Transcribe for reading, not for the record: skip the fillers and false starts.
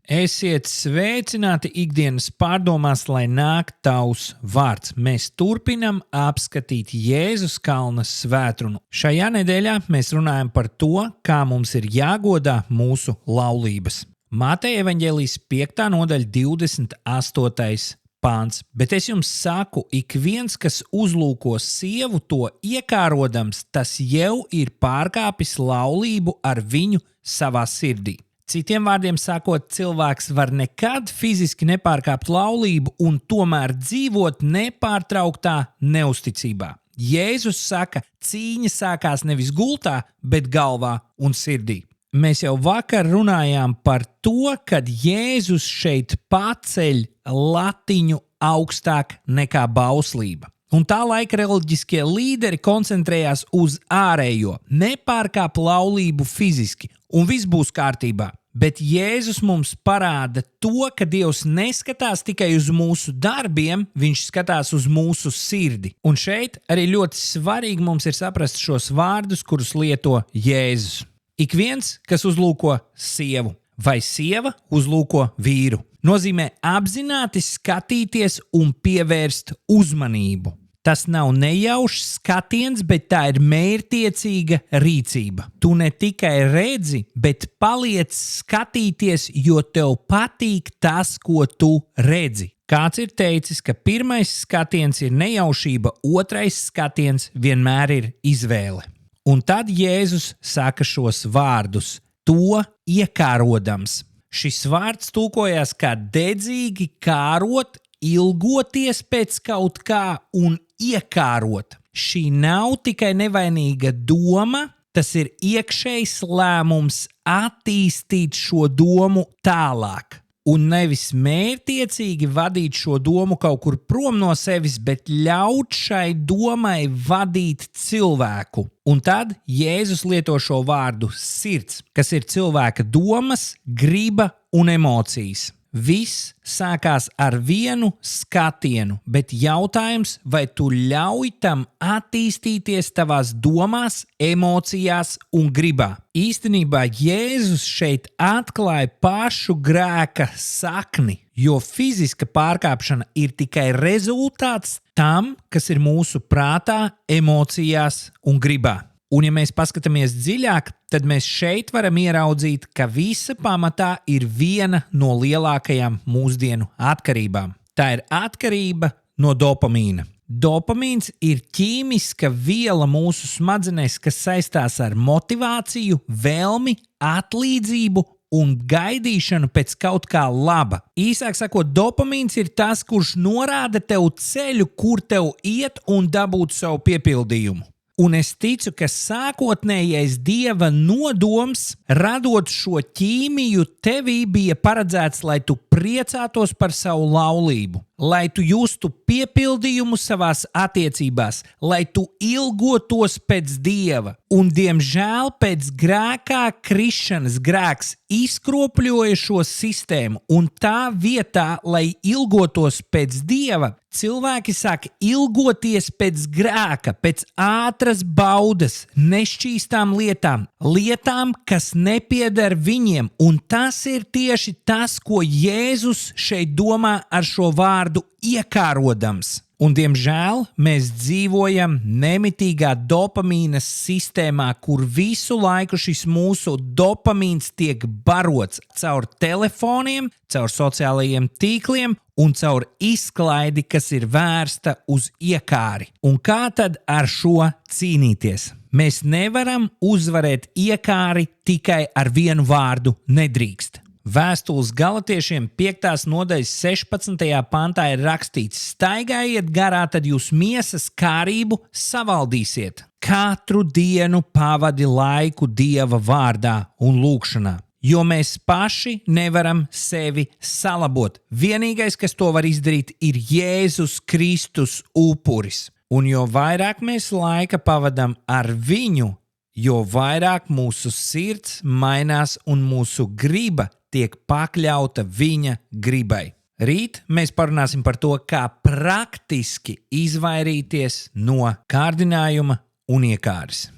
Esiet sveicināti ikdienas pārdomās, lai nāk tavs vārds. Mēs turpinam apskatīt Jēzus kalna svētrunu. Šajā nedēļā mēs runājam par to, kā mums ir jāgodā mūsu laulības. Mateja evaņģēlijas 5. nodaļa 28. pāns. Bet es jums saku, ik viens, kas uzlūko sievu to iekārodams, tas jau ir pārkāpis laulību ar viņu savā sirdī. Citiem vārdiem sakot, cilvēks var nekad fiziski nepārkāpt laulību un tomēr dzīvot nepārtrauktā neusticībā. Jēzus saka, cīņa sākās nevis gultā, bet galvā un sirdī. Mēs jau vakar runājām par to, kad Jēzus šeit paceļ latiņu augstāk nekā bauslība. Un tā laika reliģiskie līderi koncentrējās uz ārējo, nepārkāp laulību fiziski, un viss būs kārtībā. Bet Jēzus mums parāda to, ka Dievs neskatās tikai uz mūsu darbiem, viņš skatās uz mūsu sirdi. Un šeit arī ļoti svarīgi mums ir saprast šos vārdus, kurus lieto Jēzus. Ik viens, kas uzlūko sievu, vai sieva uzlūko vīru, nozīmē apzināti skatīties un pievērst uzmanību. Tas nav nejaušs skatiens, bet tā ir mērķtiecīga rīcība. Tu ne tikai redzi, bet paliec skatīties, jo tev patīk tas, ko tu redzi. Kāds ir teicis, ka pirmais skatiens ir nejaušība, otrais skatiens vienmēr ir izvēle. Un tad Jēzus saka šos vārdus, to iekārodams. Šis vārds tulkojās kā dedzīgi kārot, ilgoties pēc kaut kā un iekārot. Šī nav tikai nevainīga doma, tas ir iekšējs lēmums attīstīt šo domu tālāk. Un nevis mērķtiecīgi vadīt šo domu kaut kur prom no sevis, bet ļaut šai domai vadīt cilvēku. Un tad Jēzus lieto šo vārdu sirds, kas ir cilvēka domas, griba un emocijas. Viss sākās ar vienu skatienu, bet jautājums, vai tu ļauj tam attīstīties tavās domās, emocijās un gribā. Īstenībā Jēzus šeit atklāja pašu grēka sakni, jo fiziska pārkāpšana ir tikai rezultāts tam, kas ir mūsu prātā, emocijās un gribā. Un ja mēs paskatāmies dziļāk, tad mēs šeit varam ieraudzīt, ka visa pamatā ir viena no lielākajām mūsdienu atkarībām. Tā ir atkarība no dopamīna. Dopamīns ir ķīmiska viela mūsu smadzenēs, kas saistās ar motivāciju, vēlmi, atlīdzību un gaidīšanu pēc kaut kā laba. Īsāk sakot, dopamīns ir tas, kurš norāda tev ceļu, kur tev iet un dabūt savu piepildījumu. Un es ticu, ka sākotnējais Dieva nodoms, radot šo ķīmiju, tevī bija paredzēts, lai tu priecātos par savu laulību, lai tu justu piepildījumu savās attiecībās, lai tu ilgotos pēc Dieva. Un, diemžēl, pēc grēkā krišanas grēks izkropļoja šo sistēmu, un tā vietā, lai ilgotos pēc Dieva, cilvēki sāk ilgoties pēc grēka, pēc ātras baudas, nešķīstām lietām, kas nepieder viņiem, un tas ir tieši tas, ko Jēzus šeit domā ar šo vārdu iekārodams. Un, diemžēl, mēs dzīvojam nemitīgā dopamīna sistēmā, kur visu laiku šis mūsu dopamīns tiek barots caur telefoniem, caur sociālajiem tīkliem un caur izklaidi, kas ir vērsta uz iekāri. Un kā tad ar šo cīnīties? Mēs nevaram uzvarēt iekāri tikai ar vienu vārdu nedrīkst. Vēstules Galatiešiem 5. nodaļas 16. pantā ir rakstīts: staigājiet garā, tad jūs miesas kārību savaldīsiet. Katru dienu pavadi laiku Dieva vārdā un lūgšanā, jo mēs paši nevaram sevi salabot. Vienīgais, kas to var izdarīt, ir Jēzus Kristus upuris. Un jo vairāk mēs laika pavadam ar viņu, jo vairāk mūsu sirds mainās un mūsu griba tiek pakļauta viņa gribai. Rīt mēs parunāsim par to, kā praktiski izvairīties no kārdinājuma un iekāres.